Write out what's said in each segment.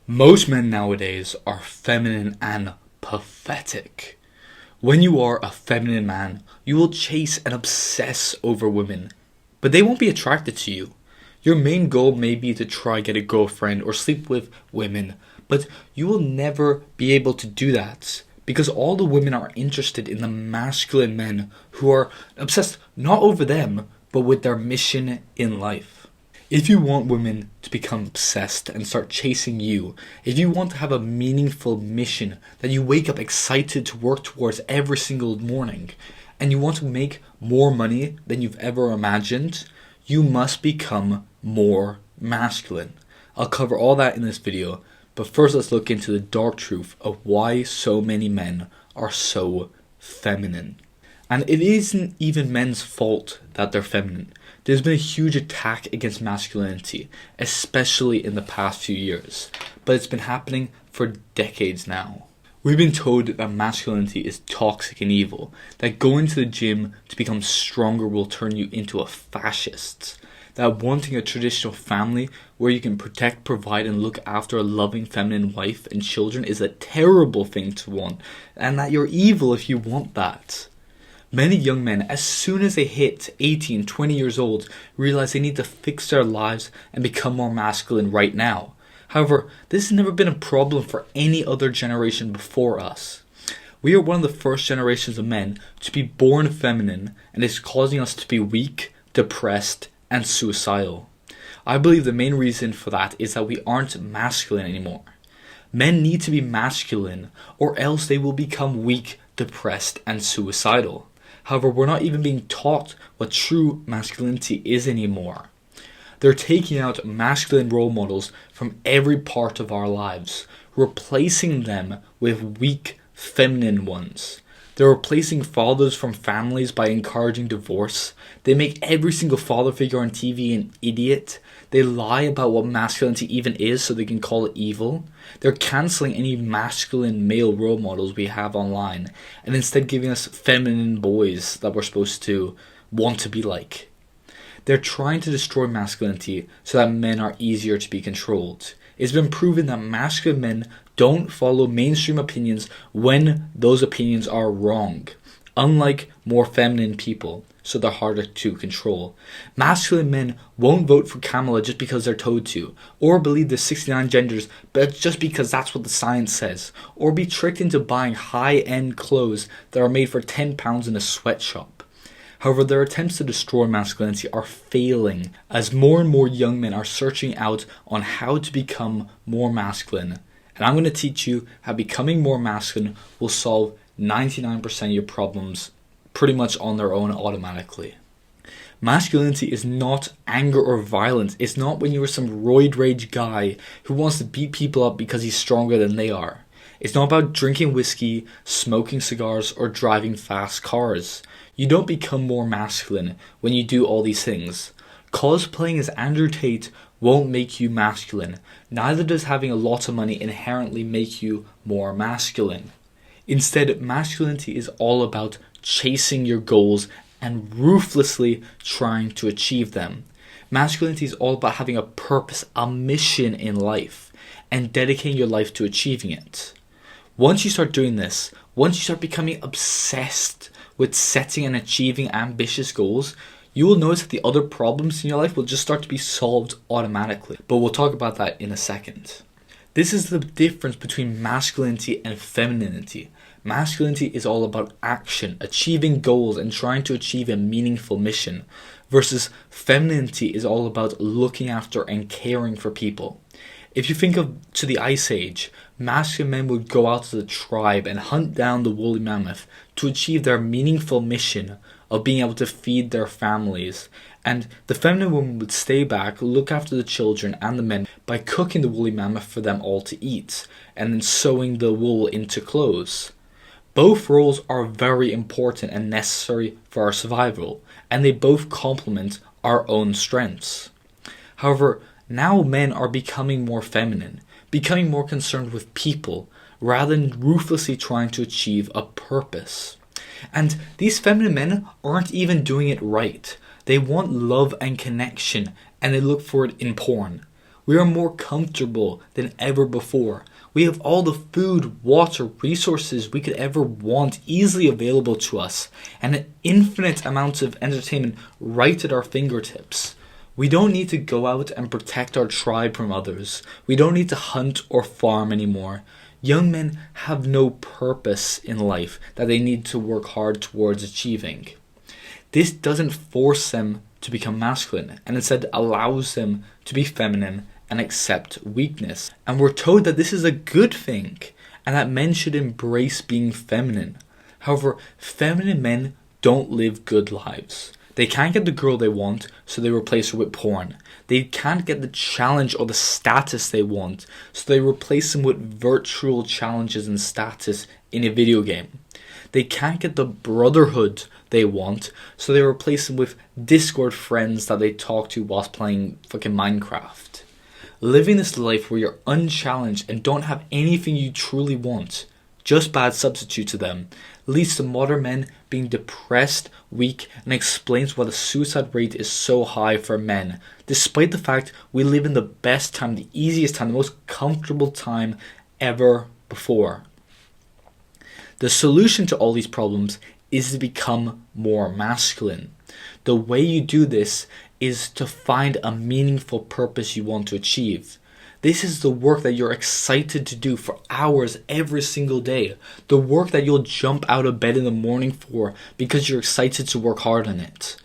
Most men nowadays are feminine and pathetic. When you are a feminine man, you will chase and obsess over women, but they won't be attracted to you. Your main goal may be to try get a girlfriend or sleep with women, but you will never be able to do that because all the women are interested in the masculine men who are obsessed not over them, but with their mission in life. If you want women to become obsessed and start chasing you, if you want to have a meaningful mission that you wake up excited to work towards every single morning, and you want to make more money than you've ever imagined, you must become more masculine. I'll cover all that in this video, but first let's look into the dark truth of why so many men are so feminine. And it isn't even men's fault that they're feminine. There's been a huge attack against masculinity, especially in the past few years, but it's been happening for decades now. We've been told that masculinity is toxic and evil, that going to the gym to become stronger will turn you into a fascist, that wanting a traditional family where you can protect, provide, and look after a loving feminine wife and children is a terrible thing to want, and that you're evil if you want that. Many young men, as soon as they hit 18, 20 years old, realize they need to fix their lives and become more masculine right now. However, this has never been a problem for any other generation before us. We are one of the first generations of men to be born feminine, and it's causing us to be weak, depressed, and suicidal. I believe the main reason for that is that we aren't masculine anymore. Men need to be masculine, or else they will become weak, depressed, and suicidal. However, we're not even being taught what true masculinity is anymore. They're taking out masculine role models from every part of our lives, replacing them with weak, feminine ones. They're replacing fathers from families by encouraging divorce. They make every single father figure on TV an idiot. They lie about what masculinity even is so they can call it evil. They're cancelling any masculine male role models we have online and instead giving us feminine boys that we're supposed to want to be like. They're trying to destroy masculinity so that men are easier to be controlled. It's been proven that masculine men don't follow mainstream opinions when those opinions are wrong, unlike more feminine people, so they're harder to control. Masculine men won't vote for Kamala just because they're told to, or believe there's 69 genders but just because that's what the science says, or be tricked into buying high-end clothes that are made for £10 in a sweatshop. However, their attempts to destroy masculinity are failing as more and more young men are searching out on how to become more masculine. And I'm going to teach you how becoming more masculine will solve 99% of your problems pretty much on their own automatically. Masculinity is not anger or violence. It's not when you're some roid rage guy who wants to beat people up because he's stronger than they are. It's not about drinking whiskey, smoking cigars, or driving fast cars. You don't become more masculine when you do all these things. Cosplaying as Andrew Tate won't make you masculine. Neither does having a lot of money inherently make you more masculine. Instead, masculinity is all about chasing your goals and ruthlessly trying to achieve them. Masculinity is all about having a purpose, a mission in life, and dedicating your life to achieving it. Once you start doing this, once you start becoming obsessed with setting and achieving ambitious goals, you will notice that the other problems in your life will just start to be solved automatically. But we'll talk about that in a second. This is the difference between masculinity and femininity. Masculinity is all about action, achieving goals, and trying to achieve a meaningful mission, versus femininity is all about looking after and caring for people. If you think of to the Ice Age, masculine men would go out to the tribe and hunt down the woolly mammoth to achieve their meaningful mission of being able to feed their families, and the feminine woman would stay back, look after the children and the men by cooking the woolly mammoth for them all to eat, and then sewing the wool into clothes. Both roles are very important and necessary for our survival, and they both complement our own strengths. However, now men are becoming more feminine, becoming more concerned with people, rather than ruthlessly trying to achieve a purpose. And these feminine men aren't even doing it right. They want love and connection, and they look for it in porn. We are more comfortable than ever before. We have all the food, water, resources we could ever want easily available to us, and an infinite amounts of entertainment right at our fingertips. We don't need to go out and protect our tribe from others. We don't need to hunt or farm anymore. Young men have no purpose in life that they need to work hard towards achieving. This doesn't force them to become masculine, and instead allows them to be feminine and accept weakness. And we're told that this is a good thing, and that men should embrace being feminine. However, feminine men don't live good lives. They can't get the girl they want, so they replace her with porn. They can't get the challenge or the status they want, so they replace them with virtual challenges and status in a video game. They can't get the brotherhood they want, so they replace them with Discord friends that they talk to whilst playing fucking Minecraft. Living this life where you're unchallenged and don't have anything you truly want, just bad substitute to them, leads to modern men being depressed, weak, and explains why the suicide rate is so high for men, despite the fact we live in the best time, the easiest time, the most comfortable time ever before. The solution to all these problems is to become more masculine. The way you do this is to find a meaningful purpose you want to achieve. This is the work that you're excited to do for hours every single day. The work that you'll jump out of bed in the morning for because you're excited to work hard on it.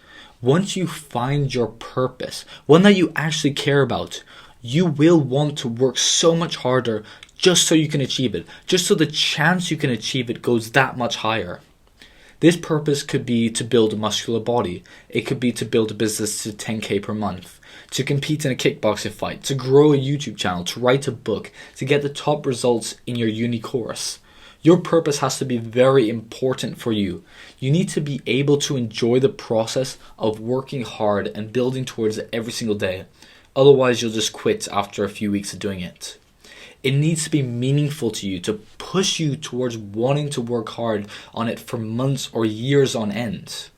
Once you find your purpose, one that you actually care about, you will want to work so much harder just so you can achieve it. Just so the chance you can achieve it goes that much higher. This purpose could be to build a muscular body. It could be to build a business to 10k per month, to compete in a kickboxing fight, to grow a YouTube channel, to write a book, to get the top results in your uni course. Your purpose has to be very important for you. You need to be able to enjoy the process of working hard and building towards it every single day. Otherwise, you'll just quit after a few weeks of doing it. It needs to be meaningful to you, to push you towards wanting to work hard on it for months or years on end.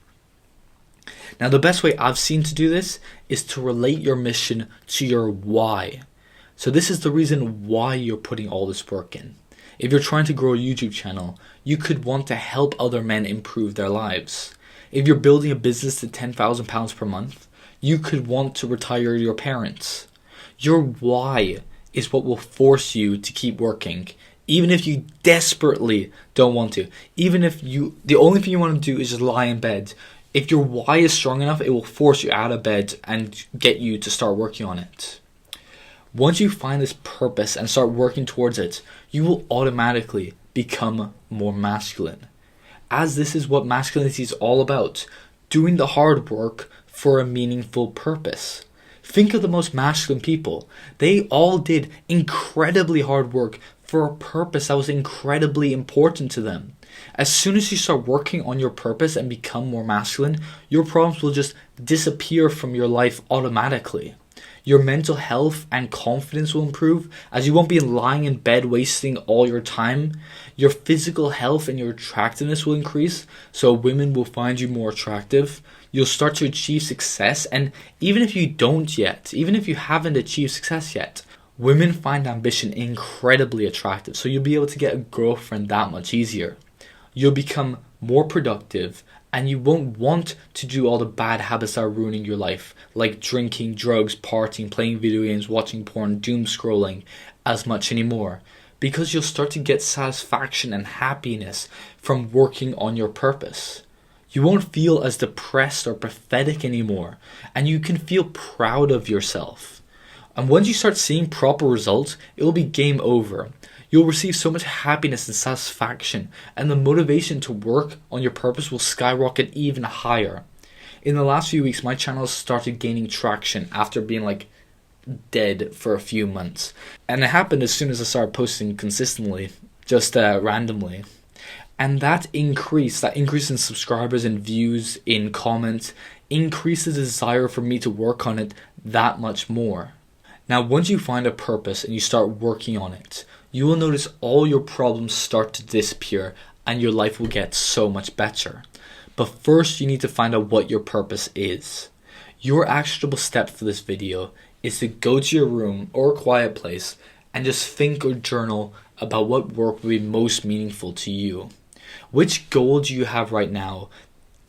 Now, the best way I've seen to do this is to relate your mission to your why. So this is the reason why you're putting all this work in. If you're trying to grow a YouTube channel, you could want to help other men improve their lives. If you're building a business to £10,000 per month, you could want to retire your parents. Your why is what will force you to keep working, even if you desperately don't want to. Even if the only thing you want to do is just lie in bed. If your why is strong enough, it will force you out of bed and get you to start working on it. Once you find this purpose and start working towards it, you will automatically become more masculine. As this is what masculinity is all about, doing the hard work for a meaningful purpose. Think of the most masculine people. They all did incredibly hard work for a purpose that was incredibly important to them. As soon as you start working on your purpose and become more masculine, your problems will just disappear from your life automatically. Your mental health and confidence will improve as you won't be lying in bed wasting all your time. Your physical health and your attractiveness will increase, so women will find you more attractive. You'll start to achieve success, and even if you don't yet, even if you haven't achieved success yet, women find ambition incredibly attractive, so you'll be able to get a girlfriend that much easier. You'll become more productive, and you won't want to do all the bad habits that are ruining your life, like drinking, drugs, partying, playing video games, watching porn, doom scrolling as much anymore. Because you'll start to get satisfaction and happiness from working on your purpose. You won't feel as depressed or pathetic anymore, and you can feel proud of yourself. And once you start seeing proper results, it will be game over. You'll receive so much happiness and satisfaction, and the motivation to work on your purpose will skyrocket even higher. In the last few weeks, my channel started gaining traction after being dead for a few months. And it happened as soon as I started posting consistently, just randomly. And that increase in subscribers and views, in comments, increases the desire for me to work on it that much more. Now, once you find a purpose and you start working on it, you will notice all your problems start to disappear and your life will get so much better. But first, you need to find out what your purpose is. Your actionable step for this video is to go to your room or a quiet place and just think or journal about what work would be most meaningful to you. Which goal do you have right now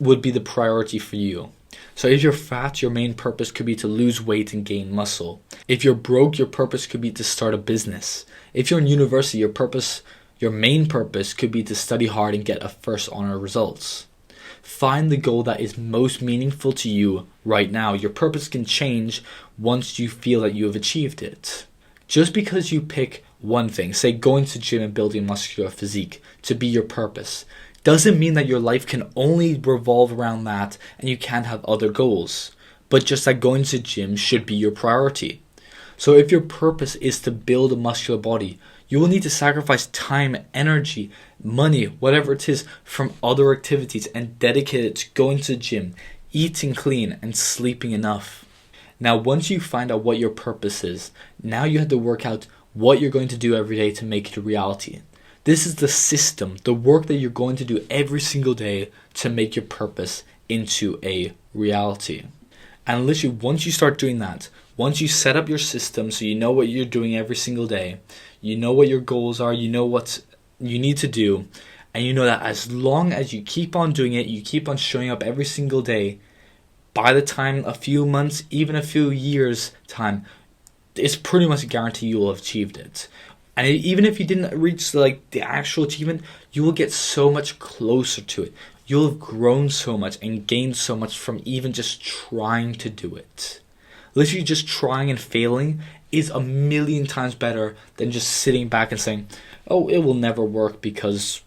would be the priority for you? So if you're fat, your main purpose could be to lose weight and gain muscle. If you're broke, your purpose could be to start a business. If you're in university, your main purpose could be to study hard and get a first honor results. Find the goal that is most meaningful to you right now. Your purpose can change once you feel that you have achieved it. Just because you pick one thing, say going to gym and building muscular physique, to be your purpose, doesn't mean that your life can only revolve around that and you can't have other goals. But just that going to gym should be your priority. So if your purpose is to build a muscular body, you will need to sacrifice time, energy, money, whatever it is, from other activities and dedicate it to going to the gym, eating clean, and sleeping enough. Now, once you find out what your purpose is, now you have to work out what you're going to do every day to make it a reality. This is the system, the work that you're going to do every single day to make your purpose into a reality. And literally, once you start doing that, once you set up your system so you know what you're doing every single day, you know what your goals are, you know what you need to do, and you know that as long as you keep on doing it, you keep on showing up every single day, by the time a few months, even a few years time, it's pretty much a guarantee you will have achieved it. And even if you didn't reach the actual achievement, you will get so much closer to it. You'll have grown so much and gained so much from even just trying to do it. Literally just trying and failing is a million times better than just sitting back and saying, oh, it will never work because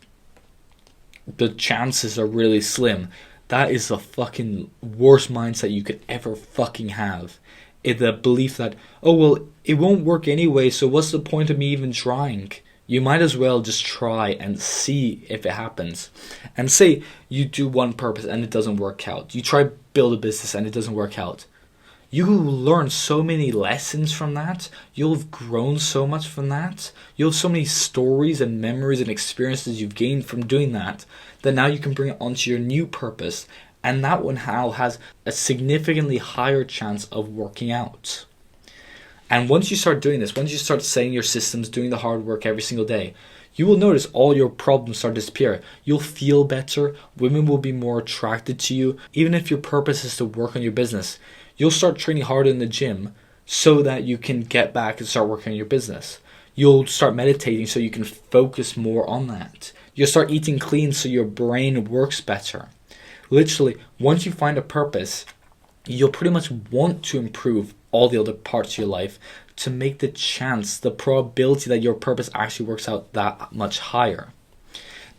the chances are really slim. That is the fucking worst mindset you could ever fucking have. The belief that, oh, well, it won't work anyway, so what's the point of me even trying? You might as well just try and see if it happens. And say you do one purpose and it doesn't work out. You try build a business and it doesn't work out. You will learn so many lessons from that. You'll have grown so much from that. You'll have so many stories and memories and experiences you've gained from doing that now you can bring it onto your new purpose. And that one now has a significantly higher chance of working out. And once you start doing this, once you start setting your systems, doing the hard work every single day, you will notice all your problems start to disappear. You'll feel better. Women will be more attracted to you. Even if your purpose is to work on your business, you'll start training harder in the gym so that you can get back and start working on your business. You'll start meditating so you can focus more on that. You'll start eating clean so your brain works better. Literally, once you find a purpose, you'll pretty much want to improve all the other parts of your life to make the probability that your purpose actually works out that much higher.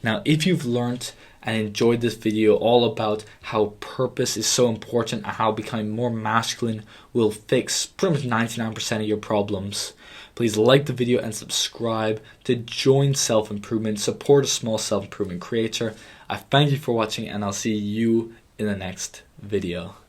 Now, if you've learned and enjoyed this video all about how purpose is so important and how becoming more masculine will fix pretty much 99% of your problems, please like the video and subscribe to join self-improvement, support a small self-improvement creator. I thank you for watching and I'll see you in the next video.